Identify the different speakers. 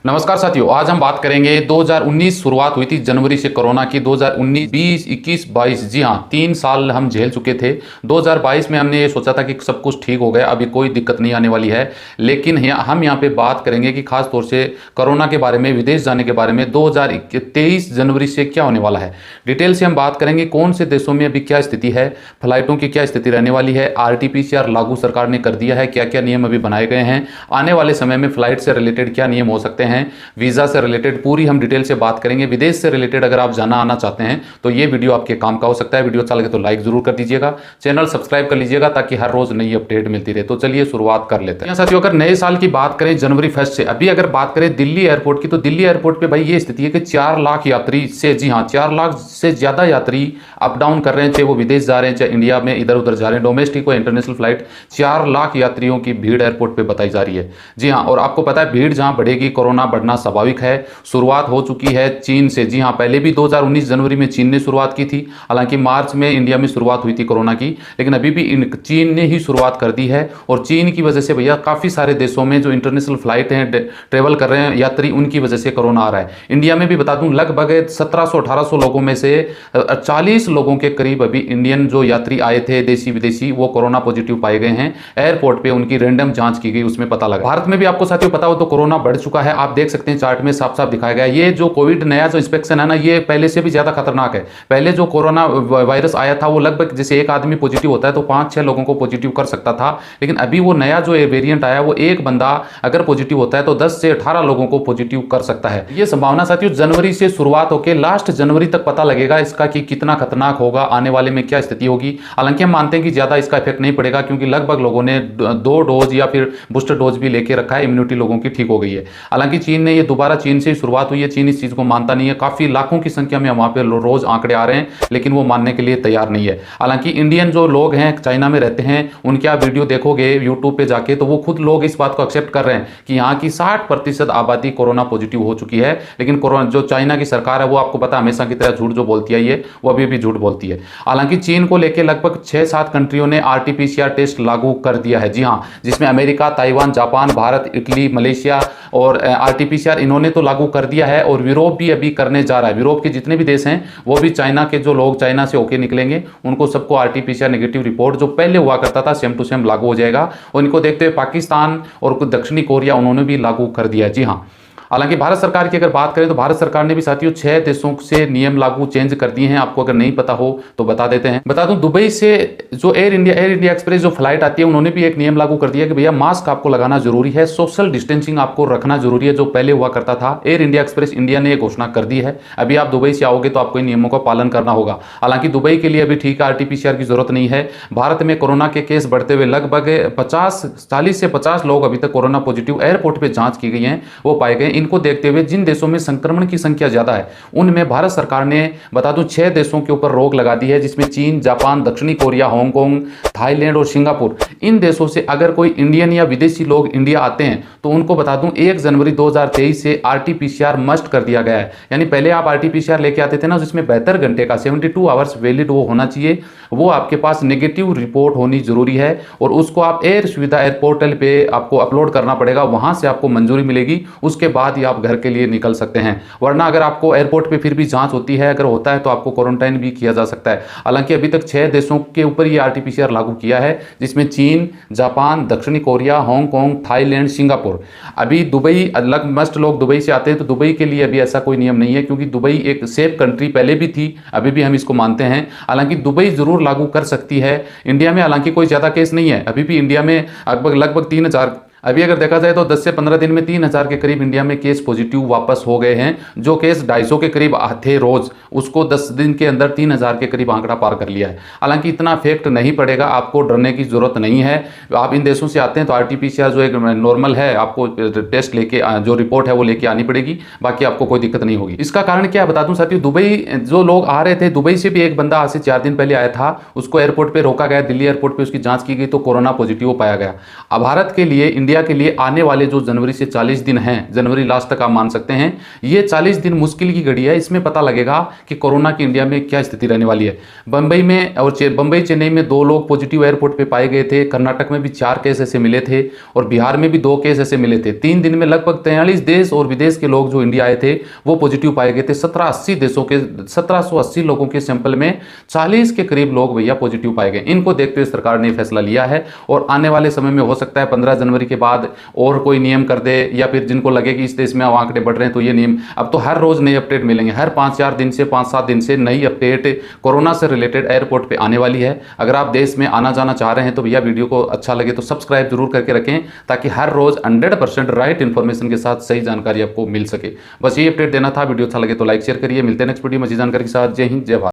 Speaker 1: नमस्कार साथियों, आज हम बात करेंगे 2019 शुरुआत हुई थी जनवरी से कोरोना की। 2019, 20, 21, 22, जी हाँ, 3 साल हम झेल चुके थे। 2022 में हमने ये सोचा था कि सब कुछ ठीक हो गया, अभी कोई दिक्कत नहीं आने वाली है। लेकिन हम यहाँ पे बात करेंगे कि खास तौर से कोरोना के बारे में, विदेश जाने के बारे में 2023 जनवरी से क्या होने वाला है। डिटेल से हम बात करेंगे कौन से देशों में अभी क्या स्थिति है, फ्लाइटों की क्या स्थिति रहने वाली है, RT-PCR लागू सरकार ने कर दिया है, क्या क्या नियम अभी बनाए गए हैं, आने वाले समय में फ्लाइट से रिलेटेड क्या नियम हो सकते हैं, वीजा से रिलेटेड पूरी हम डिटेल से बात करेंगे। विदेश से रिलेटेड अगर आप जाना आना चाहते हैं तो ये वीडियो आपके काम का हो सकता है। वीडियो अच्छा लगे तो लाइक जरूर कर दीजिएगा, चैनल सब्सक्राइब कर लीजिएगा ताकि हर रोज नई अपडेट मिलती रहे। तो चलिए शुरुआत कर लेते हैं साथियों। अगर नए साल की बात करें जनवरी 1 से, अभी अगर बात करें दिल्ली एयरपोर्ट की, तो दिल्ली एयरपोर्ट पे भाई ये स्थिति है कि 4 लाख यात्री से, जी हाँ, 4 लाख से ज्यादा यात्री अप डाउन कर रहे हैं, चाहे वो विदेश जा रहे हैं चाहे इंडिया में इधर उधर जा रहे हैं, डोमेस्टिक और इंटरनेशनल फ्लाइट। 4 लाख यात्रियों की भीड़ एयरपोर्ट पे बताई जा रही है। जी हाँ, और आपको पता है भीड़ जहां बढ़ेगी कोरोना बढ़ना स्वाभाविक है। शुरुआत हो चुकी है चीन से। जी हाँ, पहले भी 2019 जनवरी में चीन ने शुरुआत की थी, हालांकि मार्च में इंडिया में शुरुआत हुई थी कोरोना की, लेकिन अभी भी चीन ने ही शुरुआत कर दी है। और चीन की वजह से भैया काफी सारे देशों में जो इंटरनेशनल फ्लाइट हैं, ट्रेवल कर रहे हैं यात्री, उनकी वजह से कोरोना आ रहा है। इंडिया में भी बता दूं लगभग 1700-1800 लोगों में से 40 लोगों के करीब अभी इंडियन जो यात्री आए थे, देशी विदेशी, वो कोरोना पॉजिटिव पाए गए हैं। एयरपोर्ट पे उनकी रैंडम जांच की गई, उसमें पता लगा। भारत में भी आपको साथियों पता हो तो कोरोना बढ़ चुका है। आप देख सकते हैं चार्ट में साफ साफ दिखाया गया। ये जो कोविड नया जो इंस्पेक्शन है ना, ये पहले से भी ज्यादा खतरनाक है। पहले जो कोरोना वायरस आया था वो लगभग जैसे एक आदमी पॉजिटिव होता है तो 5-6 लोगों को पॉजिटिव कर सकता था, लेकिन अभी वो नया जो वेरिएंट आया वो एक बंदा अगर पॉजिटिव होता है तो 10 से 18 लोगों को पॉजिटिव कर सकता है। ये संभावना साथियों जनवरी से शुरुआत होकर लास्ट जनवरी तक पता लगेगा इसका कि कितना खतरनाक होगा, आने वाले में क्या स्थिति होगी। हालांकि हम मानते हैं कि ज्यादा इसका इफेक्ट नहीं पड़ेगा क्योंकि लगभग लोगों ने 2 डोज या फिर बूस्टर डोज भी लेके रखा है, इम्यूनिटी लोगों की ठीक हो गई है। हालांकि चीन ने, ये दोबारा चीन से शुरुआत हुई है, चीन इस चीज को मानता नहीं है। काफी लाखों की संख्या में वहां पे रोज आंकड़े आ रहे हैं, लेकिन वो मानने के लिए तैयार नहीं है। हालांकि इंडियन जो लोग हैं चाइना में रहते हैं, उनके आप वीडियो देखोगे यूट्यूब पे जाके तो वो खुद लोग इस बात को एक्सेप्ट कर रहे हैं कि यहाँ की 60% आबादी कोरोना पॉजिटिव हो चुकी है। लेकिन कोरोना जो चाइना की सरकार है वो आपको पता है हमेशा की तरह झूठ जो बोलती है वो अभी भी झूठ बोलती है। हालांकि चीन को लेकर लगभग 6-7 कंट्रियों ने RT-PCR टेस्ट लागू कर दिया है। जी हाँ, जिसमें America, Taiwan, Japan, Bharat, Italy, Malaysia और RT-PCR इन्होंने तो लागू कर दिया है। और यूरोप भी अभी करने जा रहा है। यूरोप के जितने भी देश हैं वो भी चाइना के जो लोग चाइना से होके निकलेंगे उनको सबको RT-PCR नेगेटिव रिपोर्ट जो पहले हुआ करता था सेम टू सेम लागू हो जाएगा। और इनको देखते हुए पाकिस्तान और कुछ दक्षिणी कोरिया उन्होंने भी लागू कर दिया। जी हाँ, हालांकि भारत सरकार की अगर बात करें तो भारत सरकार ने भी साथियों 6 देशों से नियम लागू चेंज कर दिए हैं। आपको अगर नहीं पता हो तो बता देते हैं। बता दूं दुबई से जो एयर इंडिया एक्सप्रेस जो फ्लाइट आती है उन्होंने भी एक नियम लागू कर दिया कि भैया मास्क आपको लगाना जरूरी है, सोशल डिस्टेंसिंग आपको रखना जरूरी है, जो पहले हुआ करता था। एयर इंडिया एक्सप्रेस इंडिया ने घोषणा कर दी है। अभी आप दुबई से आओगे तो आपको इन नियमों का पालन करना होगा। हालांकि दुबई के लिए अभी ठीक है, RT-PCR की जरूरत नहीं है। भारत में कोरोना के केस बढ़ते हुए लगभग 40 से 50 लोग अभी तक कोरोना पॉजिटिव एयरपोर्ट पर जांच की गई है, वो पाए गए। इनको देखते हुए जिन देशों में संक्रमण की संख्या ज्यादा है उनमें भारत सरकार ने बता दूं 6 देशों के ऊपर रोक लगा दी है, जिसमें चीन, जापान, दक्षिणी कोरिया, हांगकांग, थाईलैंड और सिंगापुर। इन देशों से अगर कोई इंडियन या विदेशी लोग इंडिया आते हैं तो उनको बता दूं 1 जनवरी 2023 से RT-PCR मस्ट कर दिया गया है। यानी पहले आप RT-PCR लेके आते थे ना, जिसमें 72 घंटे का 72 आवर्स वैलिड वो होना चाहिए, वो आपके पास नेगेटिव रिपोर्ट होनी जरूरी है। और उसको आप एयर सुविधा एयर पोर्टल पे आपको अपलोड करना पड़ेगा, वहां से आपको मंजूरी मिलेगी, उसके बाद ही आप घर के लिए निकल सकते हैं। वरना अगर आपको एयरपोर्ट पे फिर भी जांच होती है, अगर होता है तो आपको क्वारंटाइन भी किया जा सकता है। हालांकि अभी तक 6 देशों के ऊपर ये RT-PCR लागू किया है, जिसमें चीन, जापान, दक्षिणी कोरिया, हांगकांग, थाईलैंड, सिंगापुर। अभी दुबई अलग, मस्ट लोग दुबई से आते हैं तो दुबई के लिए अभी ऐसा कोई नियम नहीं है, क्योंकि दुबई एक सेफ कंट्री पहले भी थी, अभी भी हम इसको मानते हैं। हालांकि दुबई जरूर लागू कर सकती है। इंडिया में हालांकि कोई ज्यादा केस नहीं है, अभी भी इंडिया में लगभग 3000, अभी अगर देखा जाए तो 10 से 15 दिन में 3000 के करीब इंडिया में केस पॉजिटिव वापस हो गए हैं। जो केस 250 के करीब थे रोज, उसको 10 दिन के अंदर 3000 के करीब आंकड़ा पार कर लिया है। हालांकि इतना इफेक्ट नहीं पड़ेगा, आपको डरने की जरूरत नहीं है। आप इन देशों से आते हैं तो RT-PCR जो एक नॉर्मल है, आपको टेस्ट लेके जो रिपोर्ट है वो लेके आनी पड़ेगी, बाकी आपको कोई दिक्कत नहीं होगी। इसका कारण क्या बता दूं साथियों, दुबई जो लोग आ रहे थे, दुबई से भी एक बंदा आज से 4 दिन पहले आया था, उसको एयरपोर्ट पर रोका गया, दिल्ली एयरपोर्ट पर उसकी जांच की गई तो कोरोना पॉजिटिव पाया गया। अब भारत के लिए इंडिया इंडिया के लिए आने वाले जो जनवरी से 40 दिन हैं, जनवरी लास्ट तक आप मान सकते हैं, ये 40 दिन मुश्किल की घड़ी है। इसमें पता लगेगा कि कोरोना की इंडिया में क्या स्थिति रहने वाली है। बंबई में और बंबई चेन्नई में 2 लोग पॉजिटिव एयरपोर्ट पे पाए गए थे। कर्नाटक में भी 4 केस ऐसे मिले थे और बिहार में भी 2 केस ऐसे मिले थे। 3 दिन में लगभग 43 देश और विदेश के लोग जो इंडिया आए थे वो पॉजिटिव पाए गए थे। 1780 लोगों के सैंपल में 40 के करीब लोग भैया पॉजिटिव पाए गए। इनको देखते हुए सरकार ने फैसला लिया है और आने वाले समय में हो सकता है 15 जनवरी के बाद और कोई नियम कर दे, या फिर जिनको लगे कि इस देश में आंकड़े बढ़ रहे हैं तो ये नियम। अब तो हर रोज नई अपडेट मिलेंगे, हर 5-4 दिन से 5-7 दिन से नई अपडेट कोरोना से रिलेटेड एयरपोर्ट पे आने वाली है। अगर आप देश में आना जाना चाह रहे हैं तो भैया वीडियो को अच्छा लगे तो सब्सक्राइब जरूर करके रखें, ताकि हर रोज 100% राइट इन्फॉर्मेशन के साथ सही जानकारी आपको मिल सके। बस ये अपडेट देना था। वीडियो अच्छा लगे तो लाइक शेयर करिए। मिलते हैं नेक्स्ट वीडियो में अच्छी जानकारी के साथ। जय हिंद, जय भारत।